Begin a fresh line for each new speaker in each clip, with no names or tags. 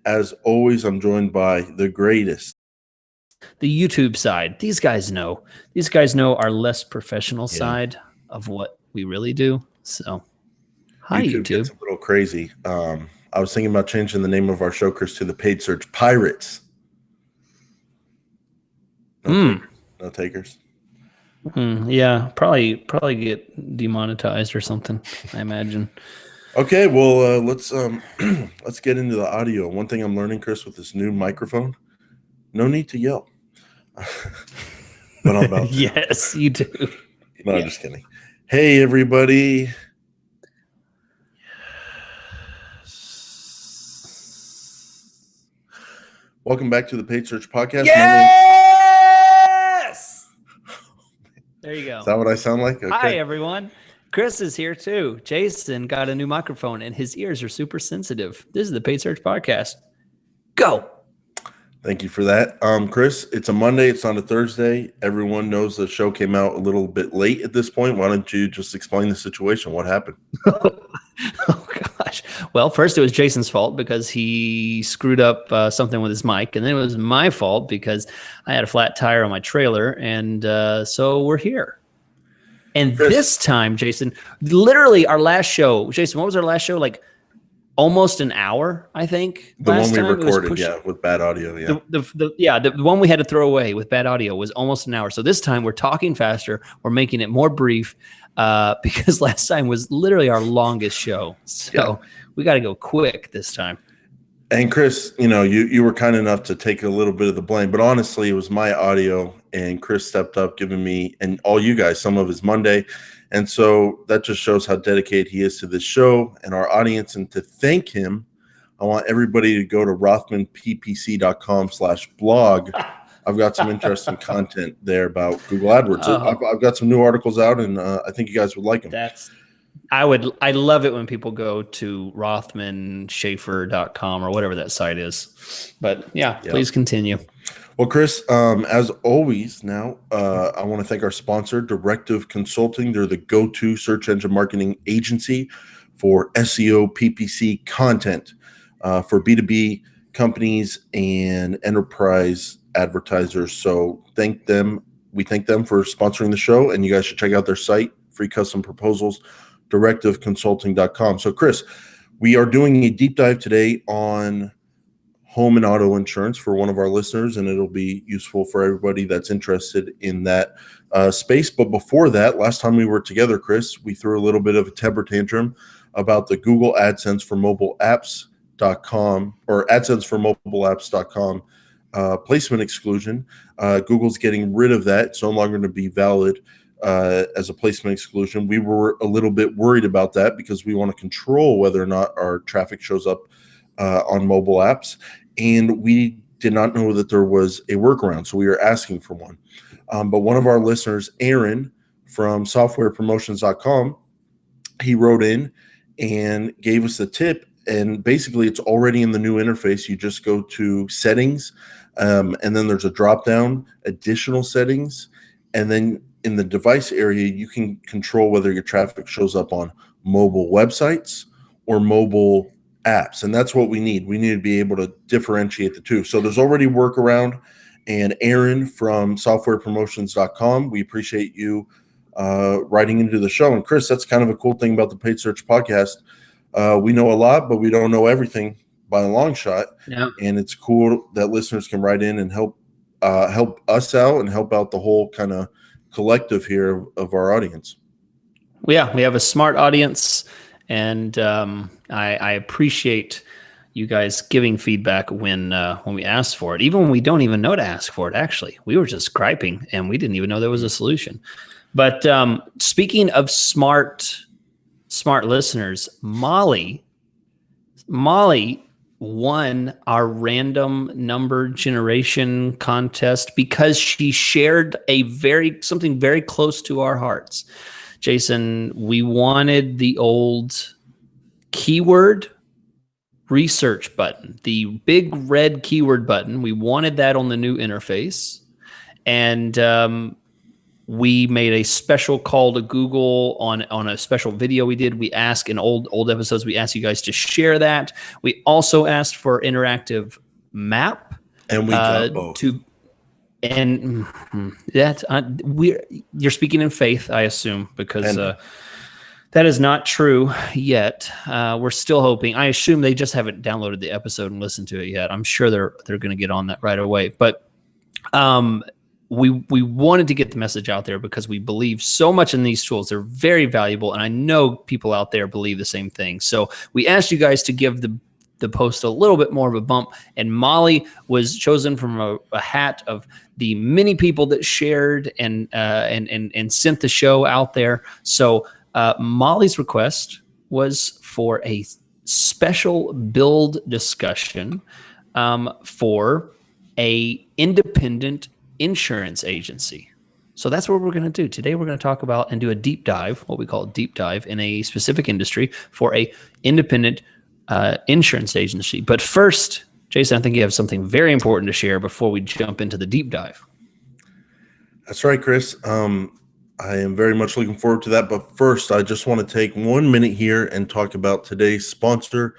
As always, I'm joined by the greatest.
The YouTube side. These guys know. These guys know our less professional
Yeah,
side of what we really do. So, hi
YouTube gets
YouTube.
a little crazy. I was thinking about changing the name of our show, Chris, to the Paid Search Pirates. No
Hmm.
takers. No takers.
Yeah, probably get demonetized or something, I imagine.
Okay, well, let's let's get into the audio. One thing I'm learning, Chris, with this new microphone, no need to yell, but I'm about to.
Yes, you do.
No, I'm
Yeah.
just kidding. Hey, everybody. Welcome back to the Paid Search Podcast.
Yes! There you go.
Is that what I sound like? Okay.
Hi, everyone. Chris is here too. Jason got a new microphone and his ears are super sensitive. This is the Paid Search Podcast. Go.
Thank you for that. Chris, it's a Monday. It's not a Thursday. Everyone knows the show came out a little bit late at this point. Why don't you just explain the situation? What happened?
Oh gosh. Well, first it was Jason's fault because he screwed up something with his mic, and then it was my fault because I had a flat tire on my trailer, and so we're here. And
Chris,
this time, Jason, literally our last show. Jason, what was our last show? Like almost an hour, I think.
the
last
one we
time.
recorded, with bad audio,
The one we had to throw away with bad audio was almost an hour. So this time we're talking faster. We're making it more brief because last time was literally our longest show. So we got to go quick this time.
And Chris, you were kind enough to take a little bit of the blame, but honestly, it was my audio, and Chris stepped up, giving me and all you guys some of his Monday. And so that just shows how dedicated he is to this show and our audience. And to thank him, I want everybody to go to rothmanppc.com/blog. I've got some interesting content there about Google AdWords. I've got some new articles out, and I think you guys would like them.
I love it when people go to rothmanschafer.com or whatever that site is. But please continue.
Well, Chris, as always, now I want to thank our sponsor, Directive Consulting. They're the go-to search engine marketing agency for SEO PPC content for B2B companies and enterprise advertisers. So thank them. We thank them for sponsoring the show, and you guys should check out their site, free custom proposals, directiveconsulting.com. So, Chris, we are doing a deep dive today on home and auto insurance for one of our listeners, and it'll be useful for everybody that's interested in that space. But before that, last time we were together, Chris, we threw a little bit of a temper tantrum about the Google AdSense for mobile apps.com or AdSense for mobile apps.com placement exclusion. Google's getting rid of that. It's no longer going to be valid as a placement exclusion. We were a little bit worried about that because we want to control whether or not our traffic shows up on mobile apps. And we did not know that there was a workaround, so we were asking for one. But one of our listeners, Aaron from softwarepromotions.com, he wrote in and gave us the tip. And basically, it's already in the new interface. You just go to settings, and then there's a drop-down, additional settings. And then in the device area, you can control whether your traffic shows up on mobile websites or mobile apps, and that's what we need. We need to be able to differentiate the two. So there's already a workaround, and Aaron from softwarepromotions.com, we appreciate you writing into the show. And Chris, that's kind of a cool thing about the Paid Search Podcast. We know a lot, but we don't know everything by a long shot.
Yeah.
And it's cool that listeners can write in and help us out and help out the whole kind of collective here of our audience.
Yeah, we have a smart audience. And I appreciate you guys giving feedback when we ask for it, even when we don't even know to ask for it. Actually, we were just griping, and we didn't even know there was a solution. But speaking of smart listeners, Molly won our random number generation contest because she shared something very close to our hearts. Jason, we wanted the old keyword research button, the big red keyword button. We wanted that on the new interface. And We made a special call to Google on a special video we did. We asked in old episodes, we asked you guys to share that. We also asked for interactive map.
And we got both.
And that you're speaking in faith, I assume, because that is not true yet. We're still hoping. I assume they just haven't downloaded the episode and listened to it yet. I'm sure they're going to get on that right away. But we wanted to get the message out there because we believe so much in these tools. They're very valuable, and I know people out there believe the same thing. So we asked you guys to give the post a little bit more of a bump, and Molly was chosen from a hat of the many people that shared and sent the show out there. So Molly's request was for a special build discussion for a independent insurance agency. So that's what we're going to do today. We're going to talk about and do a deep dive, what we call a deep dive in a specific industry for a independent insurance agency. But first, Jason, I think you have something very important to share before we jump into the deep dive.
That's right, Chris. I am very much looking forward to that. But first, I just want to take 1 minute here and talk about today's sponsor,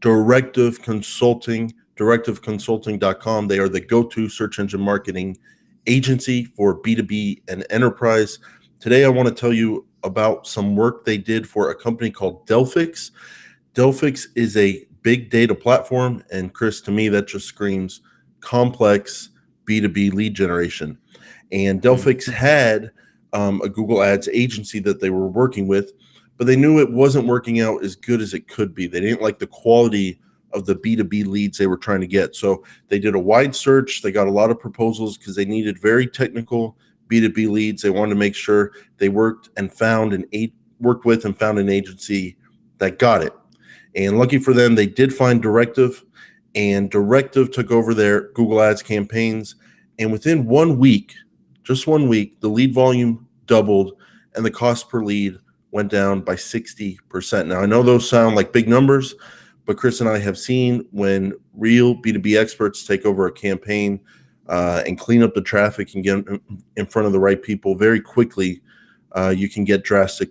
Directive Consulting, directiveconsulting.com. They are the go-to search engine marketing agency for B2B and enterprise. Today, I want to tell you about some work they did for a company called Delphix. Delphix is a big data platform, and Chris, to me, that just screams complex B2B lead generation. And Delphix had a Google Ads agency that they were working with, but they knew it wasn't working out as good as it could be. They didn't like the quality of the B2B leads they were trying to get. So they did a wide search. They got a lot of proposals because they needed very technical B2B leads. They wanted to make sure they worked with and found an agency that got it. And lucky for them, they did find Directive, and Directive took over their Google Ads campaigns. And within 1 week, just 1 week, the lead volume doubled and the cost per lead went down by 60%. Now, I know those sound like big numbers, but Chris and I have seen when real B2B experts take over a campaign and clean up the traffic and get in front of the right people very quickly, you can get drastic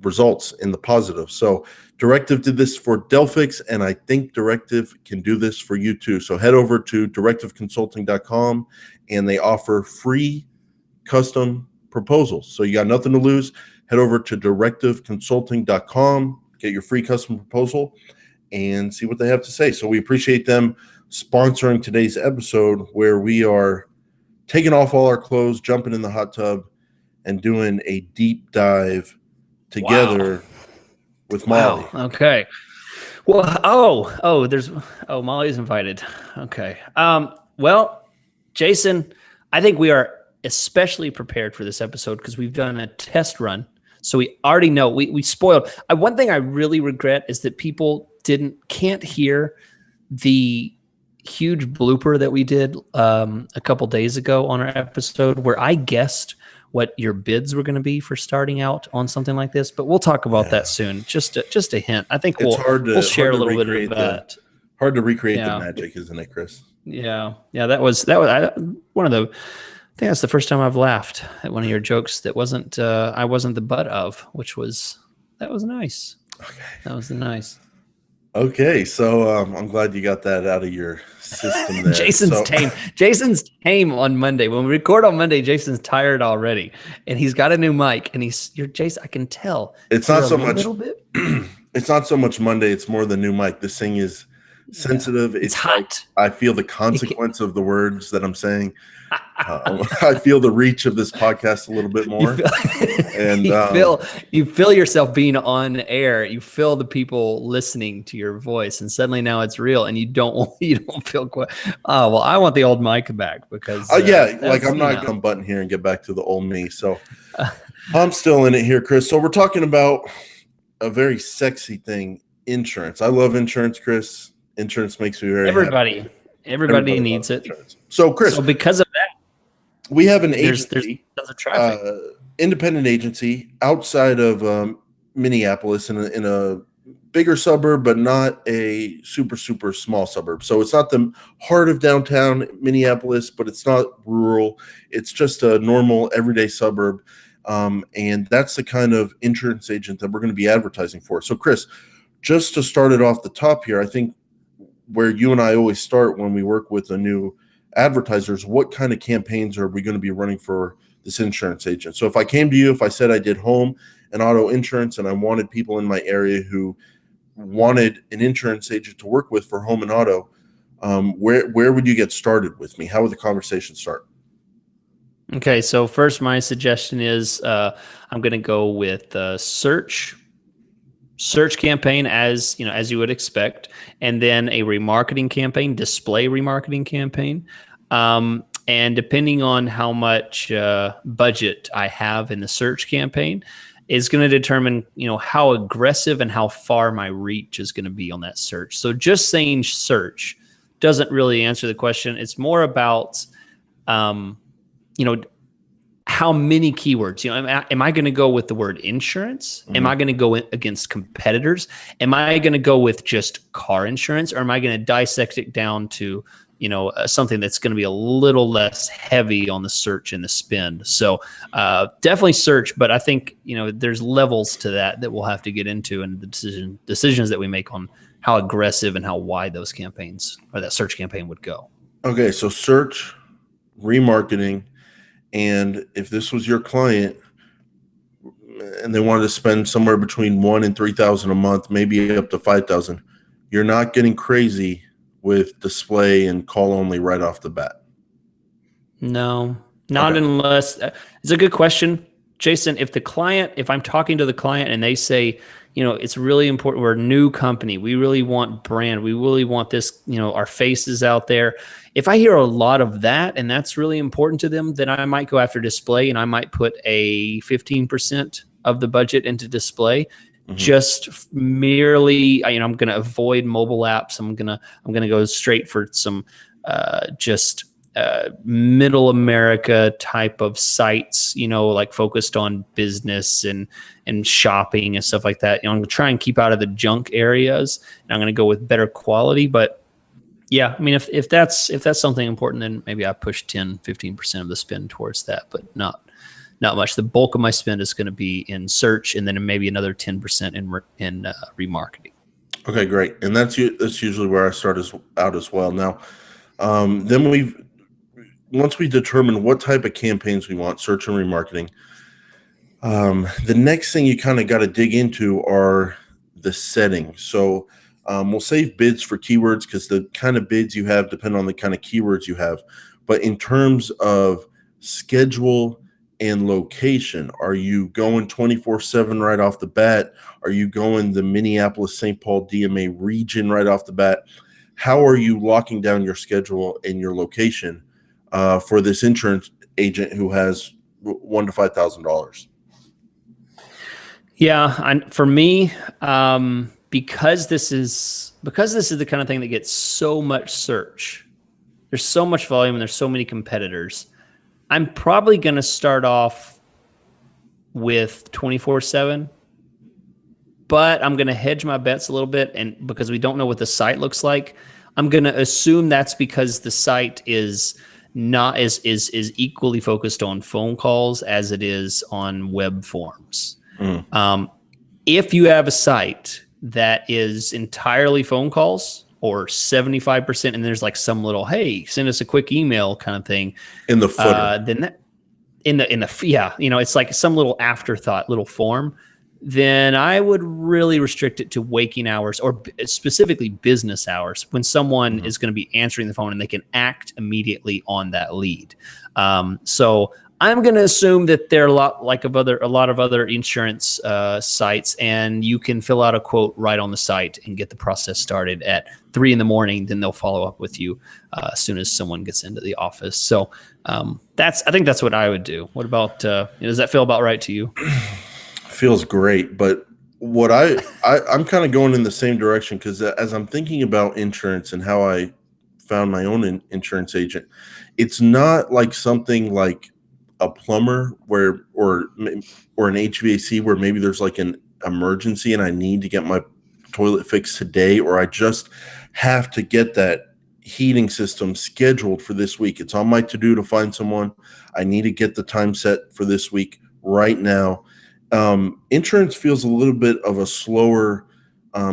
results in the positive. So Directive did this for Delphix, and I think Directive can do this for you too. So head over to directiveconsulting.com, and they offer free custom proposals. So you got nothing to lose. Head over to directiveconsulting.com, get your free custom proposal, and see what they have to say. So we appreciate them sponsoring today's episode, where we are taking off all our clothes, jumping in the hot tub, and doing a deep dive together with Molly.
Wow. Okay. Well, Molly's invited. Okay. Well, Jason, I think we are especially prepared for this episode because we've done a test run. So we already know we spoiled. One thing I really regret is that people can't hear the huge blooper that we did a couple days ago on our episode where I guessed what your bids were going to be for starting out on something like this, but we'll talk about that soon. Just a hint. I think we'll share a little bit of that.
Hard to recreate the magic, isn't it, Chris?
Yeah. That was one of the. I think that's the first time I've laughed at one of your jokes that wasn't I wasn't the butt of, that was nice. Okay, that was nice.
Okay, so I'm glad you got that out of your system there.
Jason's tame on Monday. When we record on Monday, Jason's tired already, and he's got a new mic. And you're Jason. I can tell.
It's not so much. It's not so much Monday. It's more the new mic. This thing is sensitive.
It's hot.
I feel the consequence of the words that I'm saying. I feel the reach of this podcast a little bit more.
You feel yourself being on air. You feel the people listening to your voice, and suddenly now it's real, and you don't feel quite. Oh well, I want the old mic back because
I'm not gonna button here and get back to the old me. So I'm still in it here, Chris. So we're talking about a very sexy thing, insurance. I love insurance, Chris. Insurance makes me very happy.
Everybody needs it.
Insurance. So, Chris,
because of that,
we have an agency,
there's a traffic.
Independent agency outside of Minneapolis in a bigger suburb, but not a super, super small suburb. So it's not the heart of downtown Minneapolis, but it's not rural. It's just a normal everyday suburb. And that's the kind of insurance agent that we're going to be advertising for. So, Chris, just to start it off the top here, I think where you and I always start when we work with a new advertisers, what kind of campaigns are we going to be running for this insurance agent? So if I came to you, if I said I did home and auto insurance and I wanted people in my area who wanted an insurance agent to work with for home and auto, where would you get started with me? How would the conversation start?
Okay, so first, my suggestion is I'm going to go with search campaign, as as you would expect, and then a remarketing campaign, display remarketing campaign. And depending on how much budget I have in the search campaign is going to determine, how aggressive and how far my reach is going to be on that search. So just saying search doesn't really answer the question. It's more about, how many keywords, am I going to go with the word insurance? Am I going to go against competitors? Am I going to go with just car insurance, or am I going to dissect it down to, something that's going to be a little less heavy on the search and the spend? So definitely search, but I think, there's levels to that we'll have to get into, and the decisions that we make on how aggressive and how wide those campaigns or that search campaign would go.
Okay, so search, remarketing, and if this was your client and they wanted to spend somewhere between $1,000 and $3,000 a month, maybe up to $5,000, you're not getting crazy with display and call only right off the bat.
No, not unless it's a good question, Jason. If I'm talking to the client and they say, it's really important, we're a new company, we really want brand, we really want this, our faces out there. If I hear a lot of that and that's really important to them, then I might go after display, and I might put a 15% of the budget into display. Just merely, I'm going to avoid mobile apps. I'm going to go straight for some just middle America type of sites, like focused on business and shopping and stuff like that. I'm going to try and keep out of the junk areas, and I'm going to go with better quality. But yeah, I mean, if that's something important, then maybe I push 10-15% of the spend towards that, but not much. The bulk of my spend is going to be in search, and then maybe another 10% in remarketing.
Okay, great. And that's usually where I start out as well. Now, then once we determine what type of campaigns we want, search and remarketing, the next thing you kind of got to dig into are the settings. So we'll save bids for keywords because the kind of bids you have depend on the kind of keywords you have. But in terms of schedule and location, are you going 24/7 right off the bat? Are you going the Minneapolis-St. Paul DMA region right off the bat? How are you locking down your schedule and your location for this insurance agent who has $1,000 to $5,000?
Yeah, for me, because this is the kind of thing that gets so much search, there's so much volume and there's so many competitors, I'm probably going to start off with 24/7, but I'm going to hedge my bets a little bit, and because we don't know what the site looks like, I'm going to assume that's because the site is not is equally focused on phone calls as it is on web forms. If you have a site that is entirely phone calls, or 75%, and there's like some little, hey, send us a quick email kind of thing
In the footer.
then that it's like some little afterthought little form, then I would really restrict it to waking hours, or specifically business hours, when someone is going to be answering the phone and they can act immediately on that lead. So I'm going to assume that they're a lot of other insurance sites, and you can fill out a quote right on the site and get the process started at 3 a.m. Then they'll follow up with you as soon as someone gets into the office. So I think that's what I would do. What about does that feel about right to you?
Feels great, but what I'm kind of going in the same direction, because as I'm thinking about insurance and how I found my own insurance agent, it's not like something like a plumber or an HVAC where maybe there's like an emergency and I need to get my toilet fixed today, or I just have to get that heating system scheduled for this week. It's on my to-do to find someone. I need to get the time set for this week right now. Insurance feels a little bit of a slower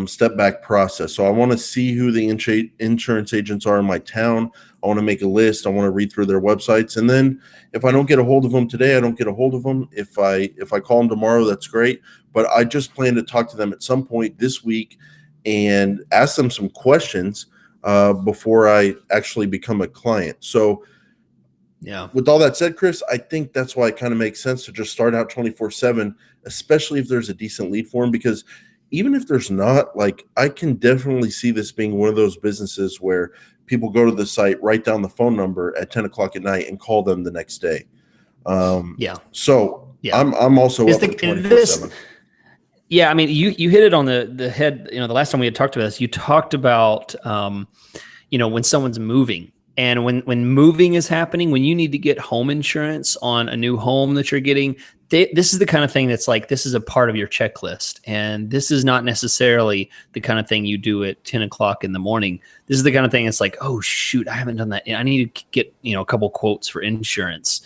step back process. So I want to see who the insurance agents are in my town. I want to make a list. I want to read through their websites. And then if I don't get a hold of them today, I don't get a hold of them. If I call them tomorrow, that's great. But I just plan to talk to them at some point this week and ask them some questions before I actually become a client. So
yeah,
with all that said, Chris, I think that's why it kind of makes sense to just start out 24/7, especially if there's a decent lead for them, because even if there's not, like, I can definitely see this being one of those businesses where people go to the site, write down the phone number at 10 o'clock at night and call them the next day. So
yeah.
I'm also up for 24/7.
Yeah, I mean, you hit it on the head. The last time we had talked about this, you talked about when someone's moving, and when moving is happening, when you need to get home insurance on a new home that you're getting, this is the kind of thing that's like, this is a part of your checklist, and this is not necessarily the kind of thing you do at 10 o'clock in the morning. This is the kind of thing that's like, oh shoot, I haven't done that. I need to get a couple quotes for insurance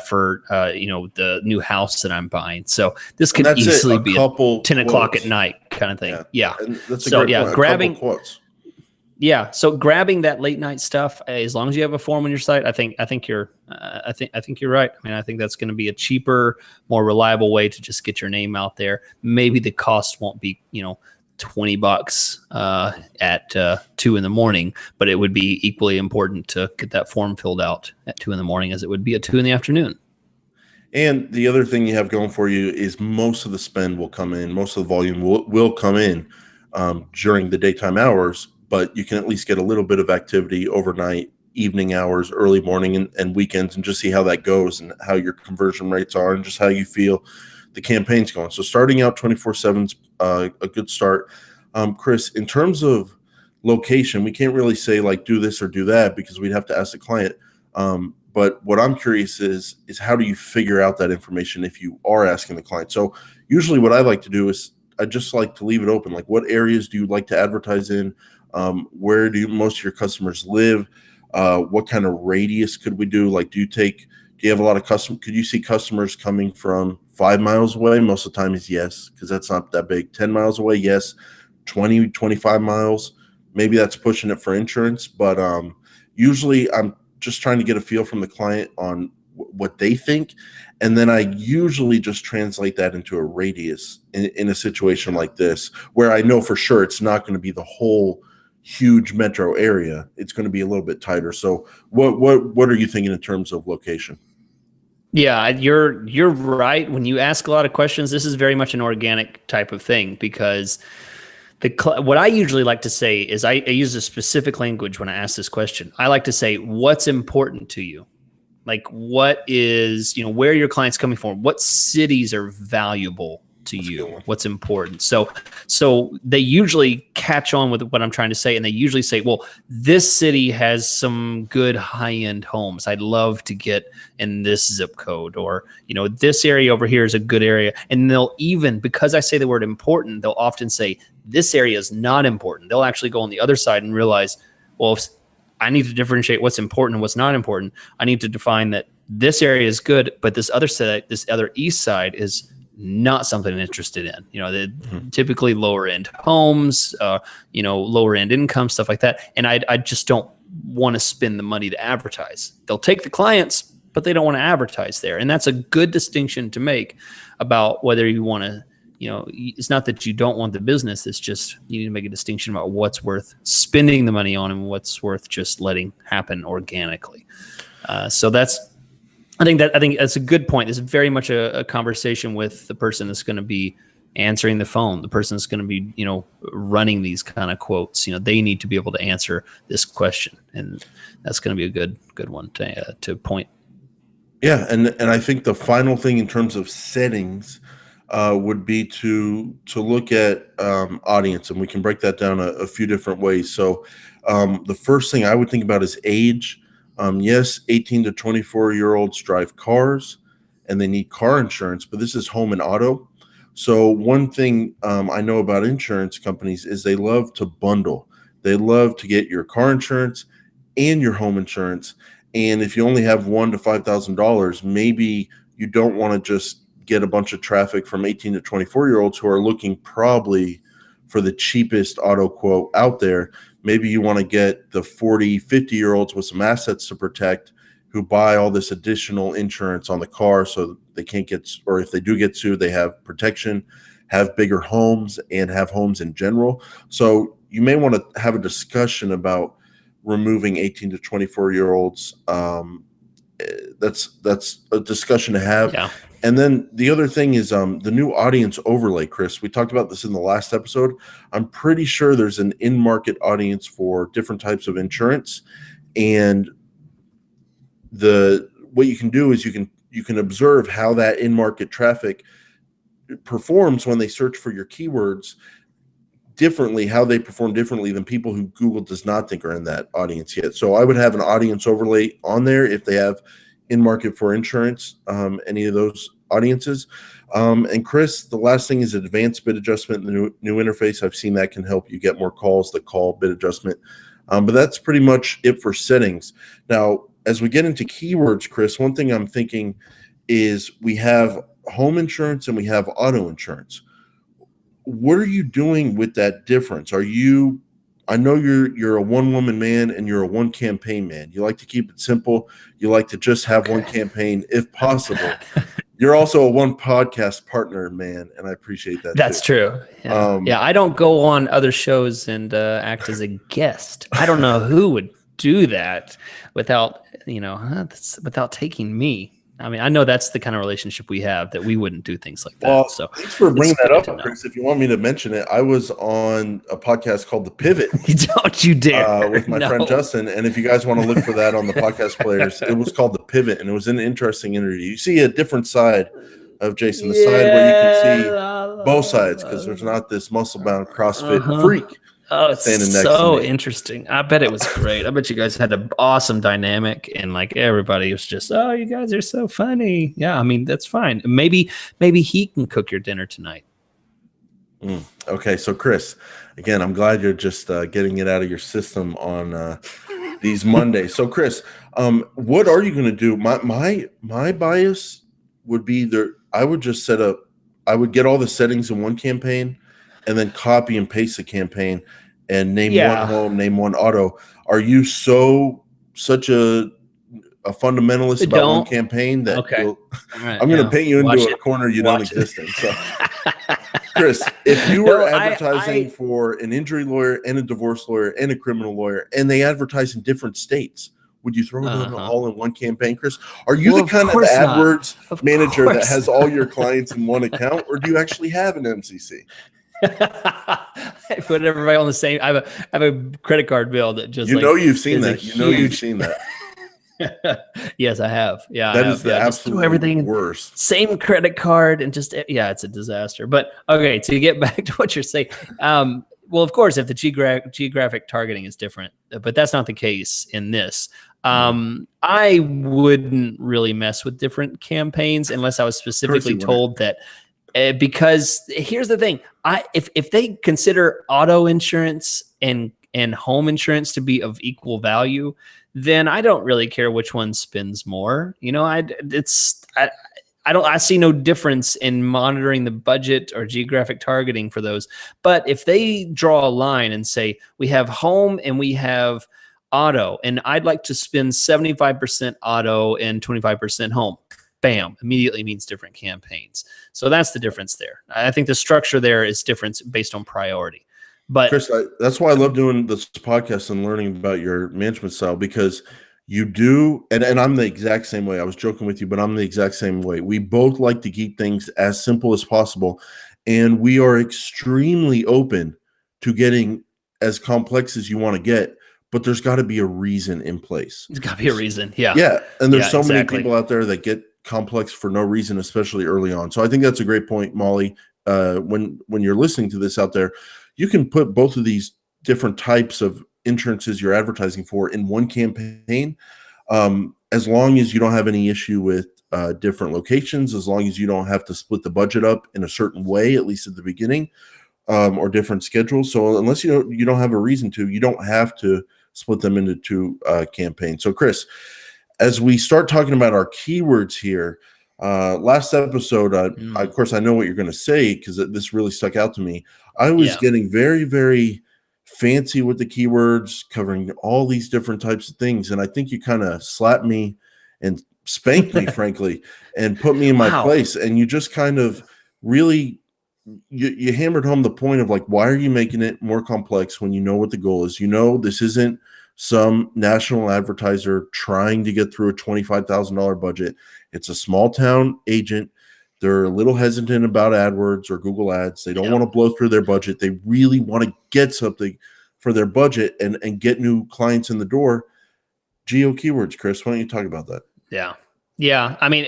for the new house that I'm buying. So this could easily be a 10 o'clock at night kind of thing. Yeah.
And that's a great point.
Grabbing
quotes.
Yeah, so grabbing that late night stuff, as long as you have a form on your site, I think you're right. I mean, I think that's going to be a cheaper, more reliable way to just get your name out there. Maybe the cost won't be $20 at 2 a.m, but it would be equally important to get that form filled out at 2 a.m. as it would be at 2 p.m.
And the other thing you have going for you is most of the spend will come in, most of the volume will come in during the daytime hours, but you can at least get a little bit of activity overnight, evening hours, early morning, and weekends, and just see how that goes and how your conversion rates are and just how you feel the campaign's going. So starting out 24/7 is a good start. Chris, in terms of location, we can't really say like do this or do that because we'd have to ask the client. But what I'm curious is how do you figure out that information if you are asking the client? So usually what I like to do is I just like to leave it open. Like, what areas do you like to advertise in? Where do most of your customers live? What kind of radius could we do? Like, do you have a lot of could you see customers coming from 5 miles away? Most of the time is yes, because that's not that big. 10 miles away, yes. 20, 25 miles, maybe that's pushing it for insurance. But usually I'm just trying to get a feel from the client on what they think. And then I usually just translate that into a radius in a situation like this, where I know for sure it's not going to be the whole huge metro area. It's going to be a little bit tighter. So what are you thinking in terms of location?
Yeah, you're right. When you ask a lot of questions, this is very much an organic type of thing, because what I usually like to say is I use a specific language when I ask this question. I like to say, what's important to you? Like, what is, where your clients coming from? What cities are valuable to you? What's important? So they usually catch on with what I'm trying to say, and they usually say, well, this city has some good high-end homes. I'd love to get in this zip code, or this area over here is a good area. And they'll even, because I say the word important, they'll often say this area is not important. They'll actually go on the other side and realize, well, if I need to differentiate what's important and what's not important, I need to define that this area is good, but this other side, this other east side, is not something I'm interested in. Typically lower end homes, lower end income, stuff like that. And I just don't want to spend the money to advertise. They'll take the clients, but they don't want to advertise there. And that's a good distinction to make about whether you want to, it's not that you don't want the business. It's just, you need to make a distinction about what's worth spending the money on and what's worth just letting happen organically. So I think that's a good point. It's very much a conversation with the person that's going to be answering the phone, the person that's going to be, running these kind of quotes. They need to be able to answer this question, and that's going to be a good one to point.
Yeah, and I think the final thing in terms of settings would be to look at audience, and we can break that down a few different ways. So the first thing I would think about is age. Yes, 18 to 24-year-olds drive cars and they need car insurance, but this is home and auto. So one thing I know about insurance companies is they love to bundle. They love to get your car insurance and your home insurance. And if you only have $1,000 to $5,000, maybe you don't want to just get a bunch of traffic from 18 to 24-year-olds who are looking probably for the cheapest auto quote out there. Maybe you want to get the 40, 50-year-olds with some assets to protect who buy all this additional insurance on the car so they can't get, or if they do get sued, they have protection, have bigger homes, and have homes in general. So you may want to have a discussion about removing 18 to 24-year-olds. That's a discussion to have.
Yeah.
And then the other thing is the new audience overlay, Chris. We talked about this in the last episode. I'm pretty sure there's an in-market audience for different types of insurance. And what you can do is you can observe how that in-market traffic performs when they search for your keywords differently, how they perform differently than people who Google does not think are in that audience yet. So I would have an audience overlay on there if they have in-market for insurance, any of those audiences. And Chris, the last thing is advanced bid adjustment in the new interface. I've seen that can help you get more calls, the call bid adjustment. But that's pretty much it for settings. Now, as we get into keywords, Chris, one thing I'm thinking is we have home insurance and we have auto insurance. What are you doing with that difference? I know you're a one-woman man and you're a one campaign man. You like to keep it simple. You like to just have one campaign if possible. You're also a one podcast partner man, and I appreciate that.
That's true. Yeah. I don't go on other shows and act as a guest. I don't know who would do that without taking me. I mean, I know that's the kind of relationship we have, that we wouldn't do things like that.
Well,
so
thanks for bringing that up, Chris. If you want me to mention it, I was on a podcast called The Pivot.
Don't you dare.
With my friend Justin. And if you guys want to look for that on the podcast players, it was called The Pivot, and it was an interesting interview. You see a different side of Jason, the side where you can see both sides, because there's not this muscle-bound CrossFit freak.
Oh, it's so interesting. I bet it was great. I bet you guys had an awesome dynamic, and like everybody was just, oh, you guys are so funny. Yeah, I mean, that's fine. Maybe he can cook your dinner tonight.
Okay, so Chris, again, I'm glad you're just getting it out of your system on these Mondays. So Chris, what are you going to do? My bias would be I would just I would get all the settings in one campaign and then copy and paste the campaign and name one home, name one auto. Are you such a fundamentalist about one campaign that I'm going to paint you into a corner you don't exist in. So, Chris, if you were advertising for an injury lawyer and a divorce lawyer and a criminal lawyer, and they advertise in different states, would you throw them all in one campain, Chris? Are you the kind of AdWords manager that has all your clients in one account, or do you actually have an MCC?
I put everybody on the same. I have a credit card bill that just
you've seen that. You've seen that.
Yes, I have. Yeah,
that is the absolute worst.
Same credit card and just it's a disaster. But okay, to get back to what you're saying, well, of course, if the geographic targeting is different, but that's not the case in this. I wouldn't really mess with different campaigns unless I was specifically told that. Because here's the thing, if they consider auto insurance and home insurance to be of equal value, then I don't really care which one spends more. I see no difference in monitoring the budget or geographic targeting for those. But if they draw a line and say we have home and we have auto, and I'd like to spend 75% auto and 25% home. Bam, immediately means different campaigns. So that's the difference there. I think the structure there is different based on priority. But
Chris, that's why I love doing this podcast and learning about your management style, because you do, and I'm the exact same way. I was joking with you, but I'm the exact same way. We both like to keep things as simple as possible, and we are extremely open to getting as complex as you want to get. But there's got to be a reason in place.
There's got to be a reason. Yeah.
Yeah. And there's many people out there that get complex for no reason, especially early on. So I think that's a great point, Molly. When you're listening to this out there, you can put both of these different types of insurances you're advertising for in one campaign, as long as you don't have any issue with different locations, as long as you don't have to split the budget up in a certain way, at least at the beginning, or different schedules. So unless you don't have a reason to, you don't have to split them into two campaigns. So Chris, as we start talking about our keywords here, last episode, of course, I know what you're going to say because this really stuck out to me. I was getting very, very fancy with the keywords, covering all these different types of things. And I think you kind of slapped me and spanked me, frankly, and put me in my place. And you just kind of really, you hammered home the point of like, why are you making it more complex when you know what the goal is? You know, this isn't some national advertiser trying to get through a $25,000 budget. It's a small town agent. They're a little hesitant about AdWords or Google Ads. They don't want to blow through their budget. They really want to get something for their budget and get new clients in the door. Geo keywords, Chris, why don't you talk about that?
Yeah. I mean,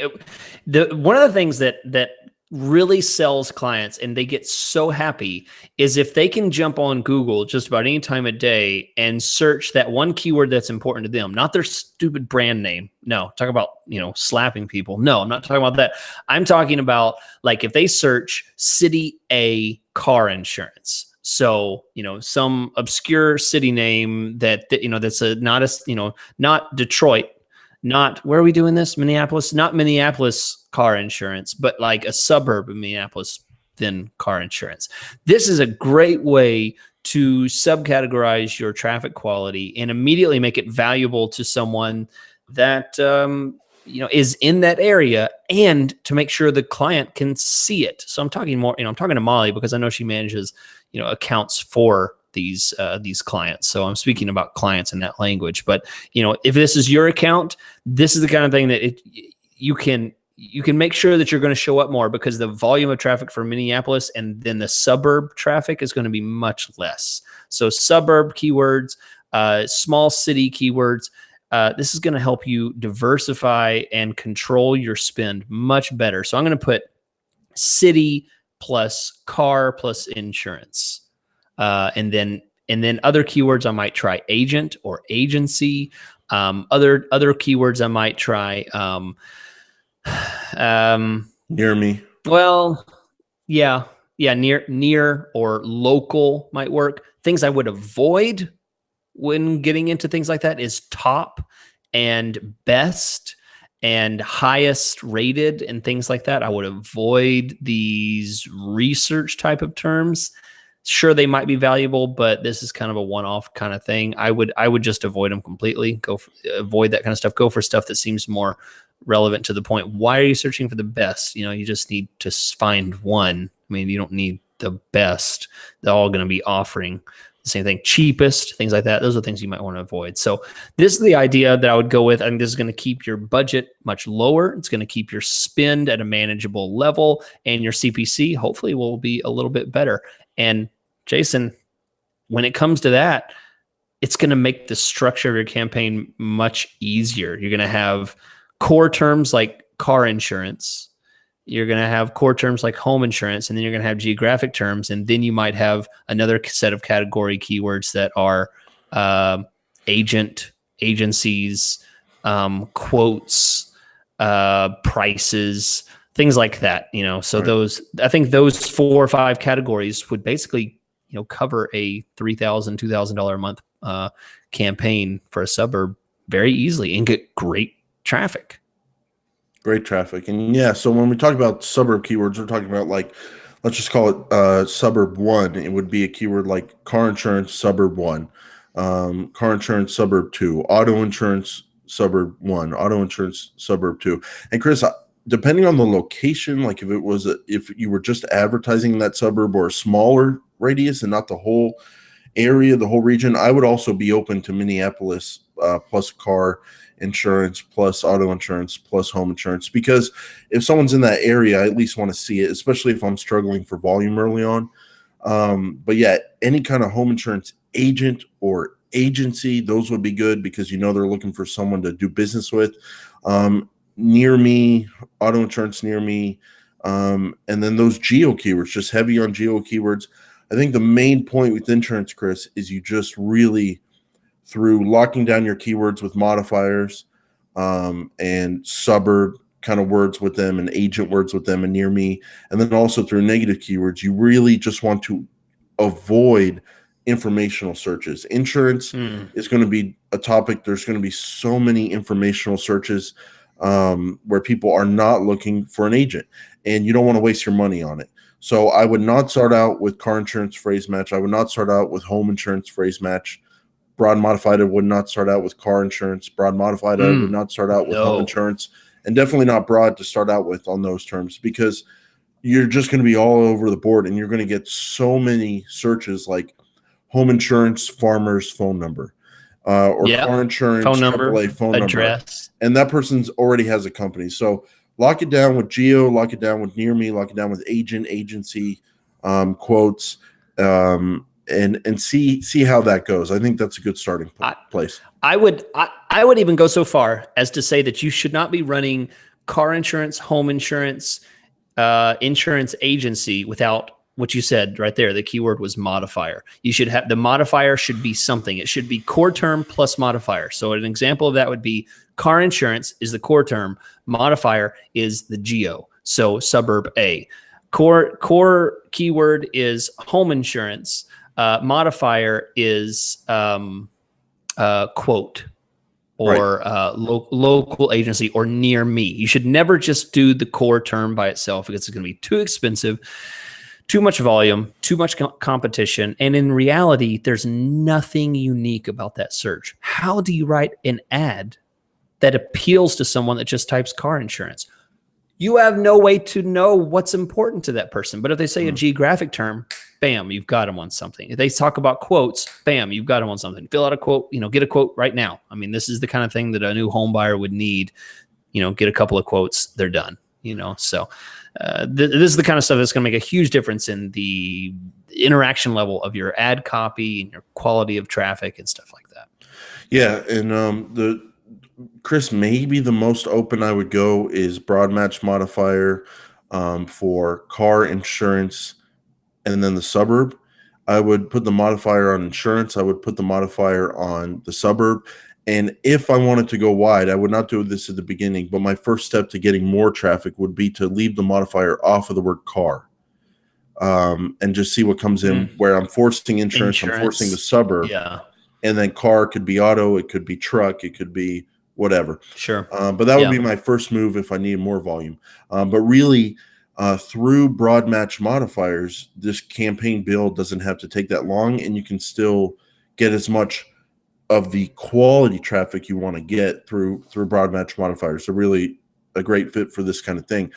one of the things that really sells clients and they get so happy is if they can jump on Google just about any time of day and search that one keyword that's important to them, not their stupid brand name. No, talk about, slapping people. No, I'm not talking about that. I'm talking about like if they search City A car insurance. So, some obscure city name that's not Detroit, not where are we doing this? Minneapolis, not Minneapolis car insurance, but like a suburb of Minneapolis, then car insurance. This is a great way to subcategorize your traffic quality and immediately make it valuable to someone that, is in that area and to make sure the client can see it. So I'm talking more, I'm talking to Molly because I know she manages, accounts for these clients. So I'm speaking about clients in that language. But if this is your account, this is the kind of thing that you can make sure that you're going to show up more because the volume of traffic for Minneapolis and then the suburb traffic is going to be much less. So suburb keywords, small city keywords, this is going to help you diversify and control your spend much better. So I'm going to put city plus car plus insurance. And then other keywords I might try agent or agency. Other keywords I might try
near me.
Well, yeah, near or local might work. Things I would avoid when getting into things like that is top and best and highest rated and things like that. I would avoid these research type of terms. Sure, they might be valuable, but this is kind of a one-off kind of thing. I would just avoid them completely. Avoid that kind of stuff. Go for stuff that seems more relevant to the point. Why are you searching for the best? You just need to find one. I mean, you don't need the best. They're all going to be offering the same thing. Cheapest, things like that. Those are things you might want to avoid. So this is the idea that I would go with. I think this is going to keep your budget much lower. It's going to keep your spend at a manageable level, and your CPC hopefully will be a little bit better. And Jason, when it comes to that, it's going to make the structure of your campaign much easier. You're going to have core terms like car insurance. You're going to have core terms like home insurance, and then you're going to have geographic terms. And then you might have another set of category keywords that are agencies, quotes, prices, things like that. So I think those 4 or 5 categories would basically cover a $3,000, $2,000 a month campaign for a suburb very easily and get great traffic.
Great traffic. And so when we talk about suburb keywords, we're talking about like, let's just call it suburb 1. It would be a keyword like car insurance suburb 1, car insurance suburb 2, auto insurance suburb 1, auto insurance suburb 2. And Chris, depending on the location, like if you were just advertising in that suburb or a smaller radius and not the whole area, the whole region, I would also be open to Minneapolis plus car insurance plus auto insurance plus home insurance, because if someone's in that area, I at least want to see it, especially if I'm struggling for volume early on. But yeah, any kind of home insurance agent or agency, those would be good because they're looking for someone to do business with. Near me, auto insurance near me, and then those geo keywords, just heavy on geo keywords. I think the main point with insurance, Chris, is you just really, through locking down your keywords with modifiers and suburb kind of words with them and agent words with them and near me. And then also through negative keywords, you really just want to avoid informational searches. Insurance is going to be a topic. There's going to be so many informational searches where people are not looking for an agent, and you don't want to waste your money on it. So I would not start out with car insurance phrase match. I would not start out with home insurance phrase match. Broad modified, I would not start out with car insurance. Broad modified, I would not start out with home insurance, and definitely not broad to start out with on those terms, because you're just going to be all over the board and you're going to get so many searches like home insurance farmer's phone number or car insurance
phone number,
AAA phone
address,
number. And that person's already has a company. So lock it down with geo, lock it down with near me, lock it down with agent, agency, quotes, and see how that goes. I think that's a good starting place.
I would even go so far as to say that you should not be running car insurance, home insurance, insurance agency without what you said right there. The keyword was modifier. You should have the modifier should be something. It should be core term plus modifier. So an example of that would be car insurance is the core term. Modifier is the geo. So suburb A. Core keyword is home insurance. Modifier is quote or local agency or near me. You should never just do the core term by itself because it's going to be too expensive, too much volume, too much competition. And in reality, there's nothing unique about that search. How do you write an ad that appeals to someone that just types car insurance? You have no way to know what's important to that person. But if they say a geographic term, bam, you've got them on something. If they talk about quotes, bam, you've got them on something. Fill out a quote, get a quote right now. I mean, this is the kind of thing that a new home buyer would need. Get a couple of quotes, they're done. So this is the kind of stuff that's going to make a huge difference in the interaction level of your ad copy and your quality of traffic and stuff like that.
Yeah, and Chris, maybe the most open I would go is broad match modifier for car insurance, and then the suburb. I would put the modifier on insurance. I would put the modifier on the suburb. And if I wanted to go wide, I would not do this at the beginning, but my first step to getting more traffic would be to leave the modifier off of the word car and just see what comes in, where I'm forcing insurance. I'm forcing the suburb.
Yeah.
And then car could be auto, it could be truck, it could be whatever.
Sure.
But that would be my first move if I needed more volume. But really, through broad match modifiers, this campaign build doesn't have to take that long, and you can still get as much of the quality traffic you want to get through broad match modifiers. So really a great fit for this kind of thing.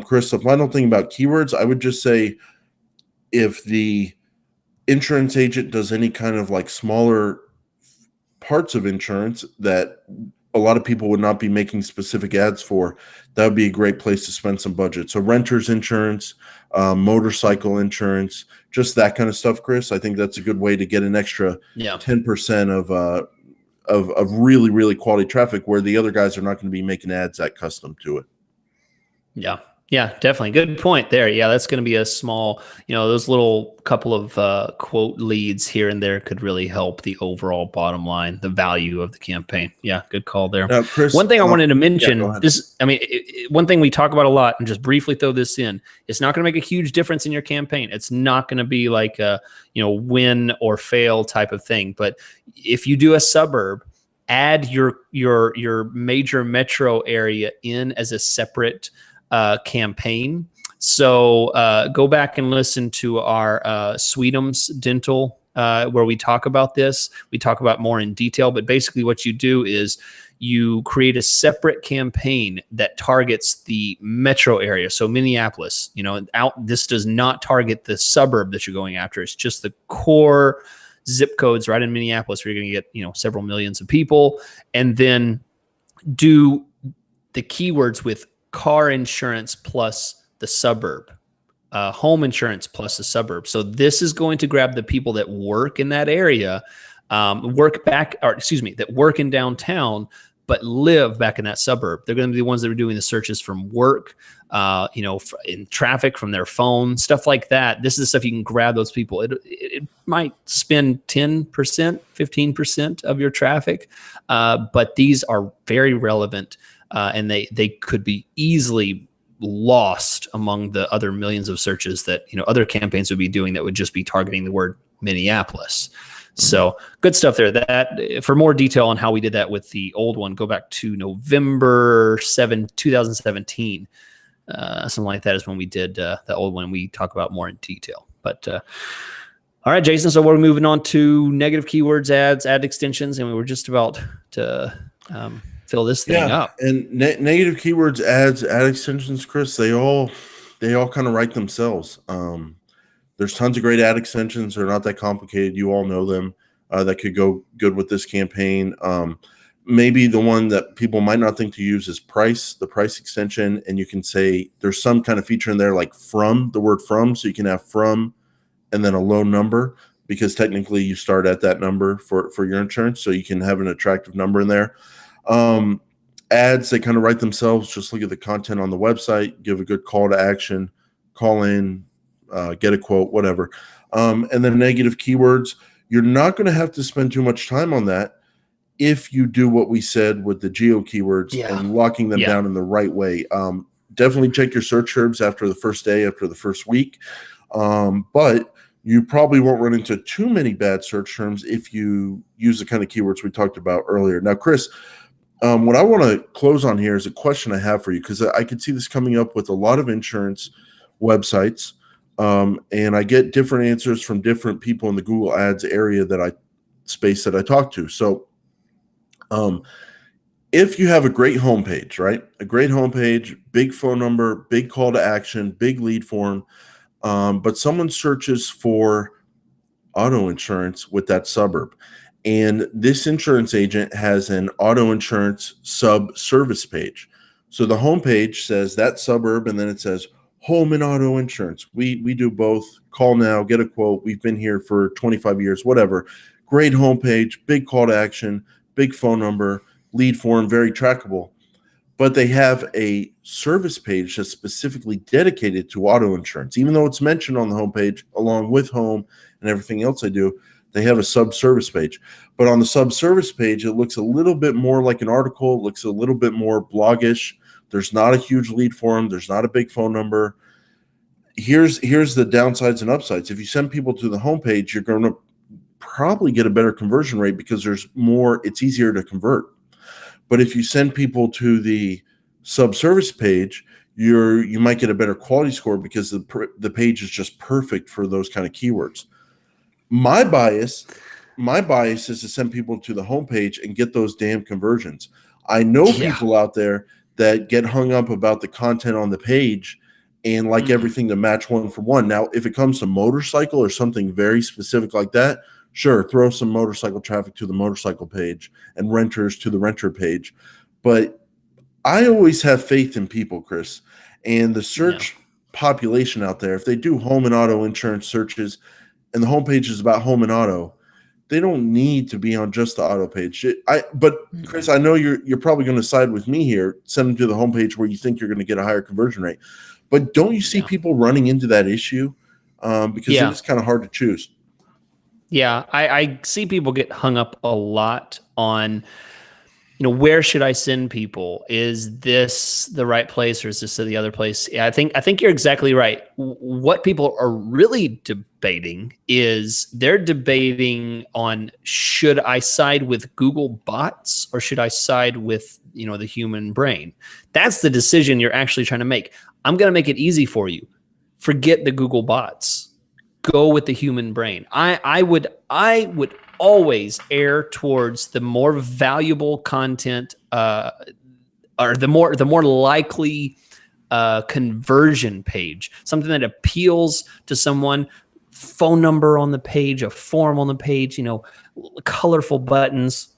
Chris, the final thing about keywords, I would just say if the insurance agent does any kind of like smaller parts of insurance that a lot of people would not be making specific ads for, that would be a great place to spend some budget. So renter's insurance, motorcycle insurance, just that kind of stuff, Chris. I think that's a good way to get an extra 10% of really, really quality traffic where the other guys are not going to be making ads that custom to it.
Yeah. Yeah, definitely. Good point there. Yeah, that's going to be a small, those little couple of quote leads here and there could really help the overall bottom line, the value of the campaign. Yeah, good call there.
Now, Chris,
one thing I wanted to mention, one thing we talk about a lot, and just briefly throw this in, it's not going to make a huge difference in your campaign. It's not going to be like a, win or fail type of thing. But if you do a suburb, add your major metro area in as a separate campaign. So go back and listen to our Sweetums Dental where we talk about this. We talk about more in detail, but basically what you do is you create a separate campaign that targets the metro area. So Minneapolis, this does not target the suburb that you're going after. It's just the core zip codes right in Minneapolis where you're going to get, several millions of people, and then do the keywords with car insurance plus the suburb, home insurance plus the suburb. So this is going to grab the people that work in that area, that work in downtown, but live back in that suburb. They're going to be the ones that are doing the searches from work, in traffic from their phone, stuff like that. This is the stuff you can grab those people. It might spend 10%, 15% of your traffic, but these are very relevant and they could be easily lost among the other millions of searches that other campaigns would be doing that would just be targeting the word Minneapolis. So good stuff there. That for more detail on how we did that with the old one, go back to November 7, 2017. Something like that is when we did the old one. We talk about more in detail. But all right, Jason. So we're moving on to negative keywords, ads, ad extensions, and we were just about to fill this thing up.
And negative keywords, ads, ad extensions, Chris, they all kind of write themselves. There's tons of great ad extensions. They're not that complicated. You all know them that could go good with this campaign. Maybe the one that people might not think to use is the price extension. And you can say there's some kind of feature in there like from, the word from. So you can have from and then a low number, because technically you start at that number for your insurance. So you can have an attractive number in there. Ads, they kind of write themselves. Just look at the content on the website, give a good call to action, call in, get a quote, whatever. And then negative keywords, you're not going to have to spend too much time on that if you do what we said with the geo keywords and locking them down in the right way. Definitely check your search terms after the first day, after the first week. But you probably won't run into too many bad search terms if you use the kind of keywords we talked about earlier. Now, Chris, what I want to close on here is a question I have for you, because I could see this coming up with a lot of insurance websites. And I get different answers from different people in the Google Ads area that I talk to. So if you have a great homepage, right? A great homepage, big phone number, big call to action, big lead form, but someone searches for auto insurance with that suburb, and this insurance agent has an auto insurance sub service page. So the homepage says that suburb, and then it says home and auto insurance. We do both. Call now, get a quote. We've been here for 25 years, whatever. Great homepage, big call to action, big phone number, lead form, very trackable. But they have a service page that's specifically dedicated to auto insurance. Even though it's mentioned on the homepage along with home and everything else I do, they have a sub-service page. But on the sub-service page, it looks a little bit more like an article. It looks a little bit more bloggish. There's not a huge lead form. There's not a big phone number. Here's the downsides and upsides. If you send people to the homepage, you're going to probably get a better conversion rate because it's easier to convert. But if you send people to the sub-service page, you might get a better quality score because the page is just perfect for those kind of keywords. My bias is to send people to the homepage and get those damn conversions. I know people out there that get hung up about the content on the page and like everything to match one for one. Now, if it comes to motorcycle or something very specific like that, sure, throw some motorcycle traffic to the motorcycle page and renters to the renter page. But I always have faith in people, Chris, and the search population out there. If they do home and auto insurance searches and the homepage is about home and auto, they don't need to be on just the auto page. But Chris, I know you're probably going to side with me here. Send them to the homepage where you think you're going to get a higher conversion rate. But don't you see people running into that issue? Because it is kind of hard to choose.
Yeah, I see people get hung up a lot on, where should I send people? Is this the right place or is this the other place? Yeah, I think you're exactly right. What people are really debating is they're debating on, should I side with Google bots or should I side with, the human brain? That's the decision you're actually trying to make. I'm going to make it easy for you. Forget the Google bots. Go with the human brain. I would always err towards the more valuable content, or the more likely conversion page, something that appeals to someone. Phone number on the page, a form on the page, colorful buttons,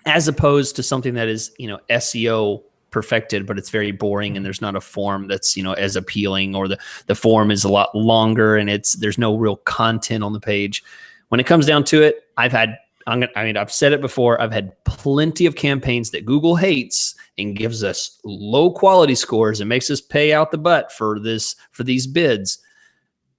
as opposed to something that is SEO perfected, but it's very boring and there's not a form that's as appealing, or the form is a lot longer and there's no real content on the page. When it comes down to it, I've said it before, I've had plenty of campaigns that Google hates and gives us low quality scores and makes us pay out the butt for these bids,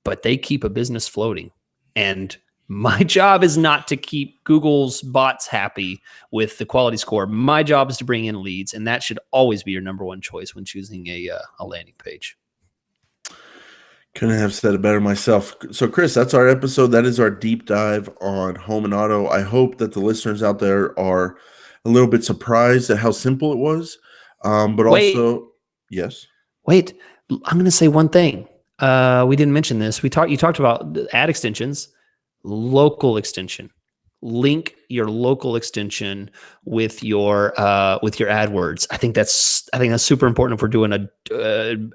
but they keep a business floating. And My job is not to keep Google's bots happy with the quality score. My job is to bring in leads, and that should always be your number one choice when choosing a landing page.
Couldn't have said it better myself. So, Chris, that's our episode. That is our deep dive on home and auto. I hope that the listeners out there are a little bit surprised at how simple it was. But also, yes.
Wait, I'm going to say one thing. We didn't mention this. You talked about ad extensions, local extension. Link your local extension with your AdWords. I think that's super important if we're doing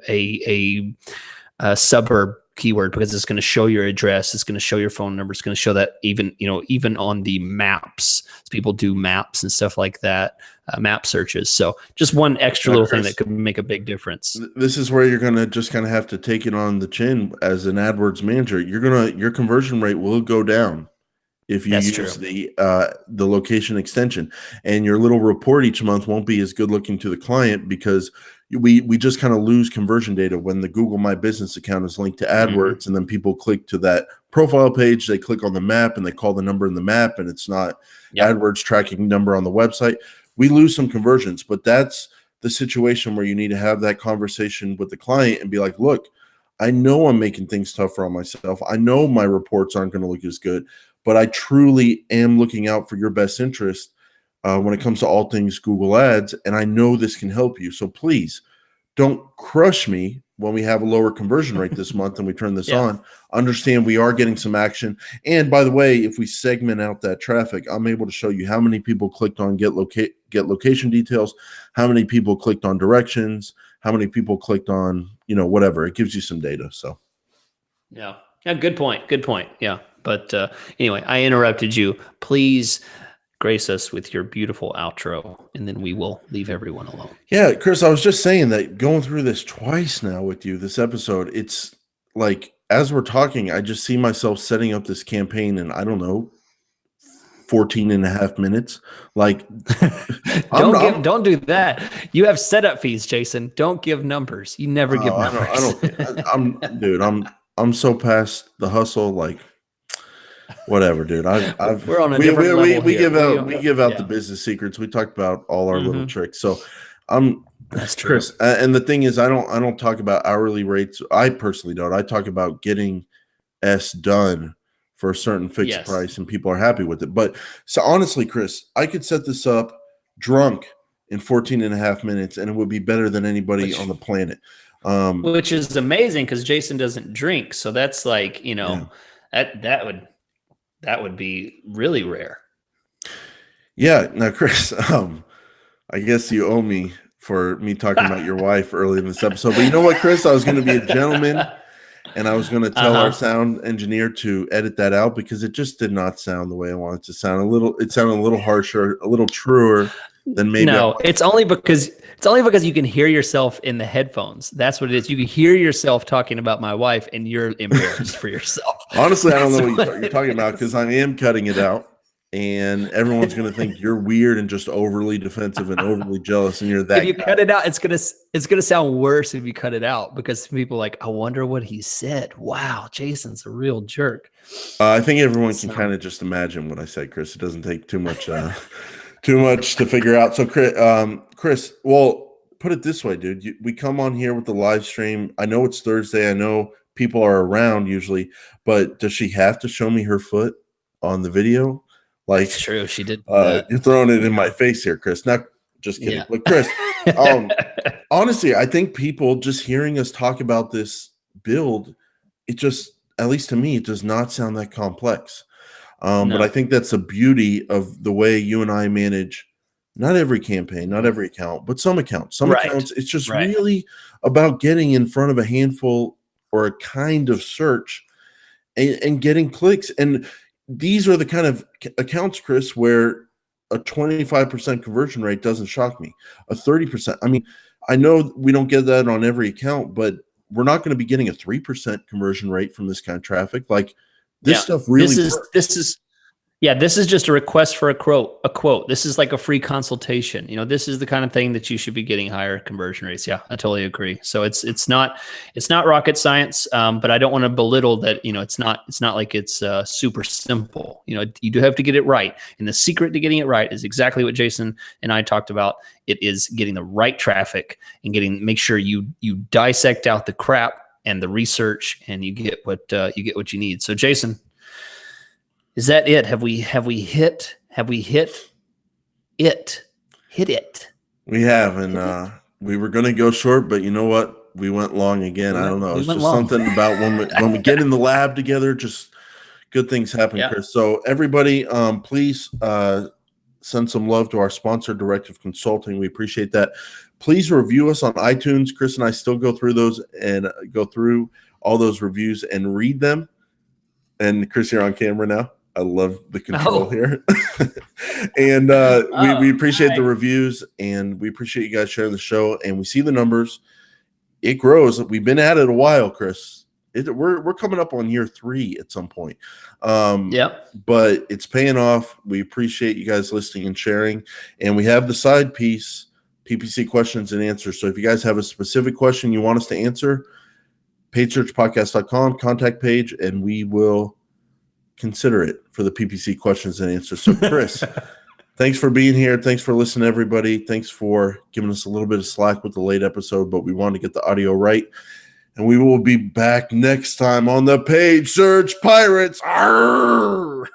a suburb keyword, because it's going to show your address, it's going to show your phone number, it's going to show that even on the maps. People do maps and stuff like that, map searches. So just one extra little thing that could make a big difference.
This is where you're going to just kind of have to take it on the chin as an AdWords manager. Your conversion rate will go down if you use the location extension, and your little report each month won't be as good looking to the client, because we just kind of lose conversion data when the Google My Business account is linked to AdWords, and then people click to that profile page, they click on the map and they call the number in the map, and it's not AdWords tracking number on the website. We lose some conversions, but that's the situation where you need to have that conversation with the client and be like, look, I know I'm making things tougher on myself. I know my reports aren't going to look as good, but I truly am looking out for your best interest when it comes to all things Google Ads, and I know this can help you. So please don't crush me when we have a lower conversion rate this month and we turn this on. Understand we are getting some action. And by the way, if we segment out that traffic, I'm able to show you how many people clicked on get location details, how many people clicked on directions, how many people clicked on, whatever. It gives you some data. So
yeah, good point. Yeah. But anyway, I interrupted you. Please grace us with your beautiful outro, and then we will leave everyone alone.
Yeah, Chris, I was just saying that going through this twice now with you, this episode, it's like, as we're talking, I just see myself setting up this campaign in, I don't know, 14 and a half minutes. Like,
don't do that. You have setup fees, Jason. Don't give numbers. You never give numbers.
I'm so past the hustle. Like, whatever, dude.
We're on a different level
we
here.
give out the business secrets. We talked about all our little tricks. So
that's true.
Chris, and the thing is, I don't talk about hourly rates. I personally don't. I talk about getting S done for a certain fixed price, and people are happy with it. But so honestly, Chris, I could set this up drunk in 14 and a half minutes, and it would be better than anybody on the planet.
Which is amazing, because Jason doesn't drink. So that's like, that would be really rare.
Yeah. Now, Chris, I guess you owe me for me talking about your wife early in this episode. But you know what, Chris? I was going to be a gentleman, and I was going to tell our sound engineer to edit that out, because it just did not sound the way I wanted it to sound. It sounded a little harsher, a little truer than maybe.
No, it's only because you can hear yourself in the headphones. That's what it is. You can hear yourself talking about my wife, and you're embarrassed for yourself.
Honestly, I don't know what you're talking about, because I am cutting it out, and everyone's going to think you're weird and just overly defensive and overly jealous, and you're that.
If you cut it out, it's gonna sound worse if you cut it out, because people are like, I wonder what he said. Wow, Jason's a real jerk.
I think everyone can kind of just imagine what I said, Chris. It doesn't take too much. Too much to figure out. So, Chris, well, put it this way, dude. We come on here with the live stream. I know it's Thursday. I know people are around usually, but does she have to show me her foot on the video? Like,
it's true. She did.
You're throwing it in my face here, Chris. Not just kidding. But Chris, honestly, I think people just hearing us talk about this build, it just, at least to me, it does not sound that complex. But I think that's the beauty of the way you and I manage not every campaign, not every account, but some accounts. Some accounts, it's just really about getting in front of a handful or a kind of search and getting clicks. And these are the kind of accounts, Chris, where a 25% conversion rate doesn't shock me. A 30%. I mean, I know we don't get that on every account, but we're not going to be getting a 3% conversion rate from this kind of traffic. Like, this stuff really
Yeah, this is just a request for a quote. A quote. This is like a free consultation. This is the kind of thing that you should be getting higher conversion rates. Yeah, I totally agree. So it's not rocket science, but I don't want to belittle that. It's not like it's super simple. You do have to get it right, and the secret to getting it right is exactly what Jason and I talked about. It is getting the right traffic and make sure you dissect out the crap and the research, and you get what you need. So Jason, is that it? Have we hit it? Hit it.
We have, and we were going to go short, but you know what? We went long again. I don't know. It's just something about when we get in the lab together, just good things happen, yeah. Chris. So everybody, please send some love to our sponsor, Directive Consulting. We appreciate that. Please review us on iTunes. Chris and I still go through those and go through all those reviews and read them. And Chris, you're on camera now. I love the control here. And we appreciate the reviews, and we appreciate you guys sharing the show, and we see the numbers. It grows. We've been at it a while, Chris. We're coming up on year 3 at some point. But it's paying off. We appreciate you guys listening and sharing. And we have the side piece, PPC questions and answers. So if you guys have a specific question you want us to answer, paidsearchpodcast.com, contact page, and we will consider it for the PPC questions and answers. So Chris, thanks for being here. Thanks for listening, everybody. Thanks for giving us a little bit of slack with the late episode, but we wanted to get the audio right. And we will be back next time on the Paid Search Pirates. Arrgh!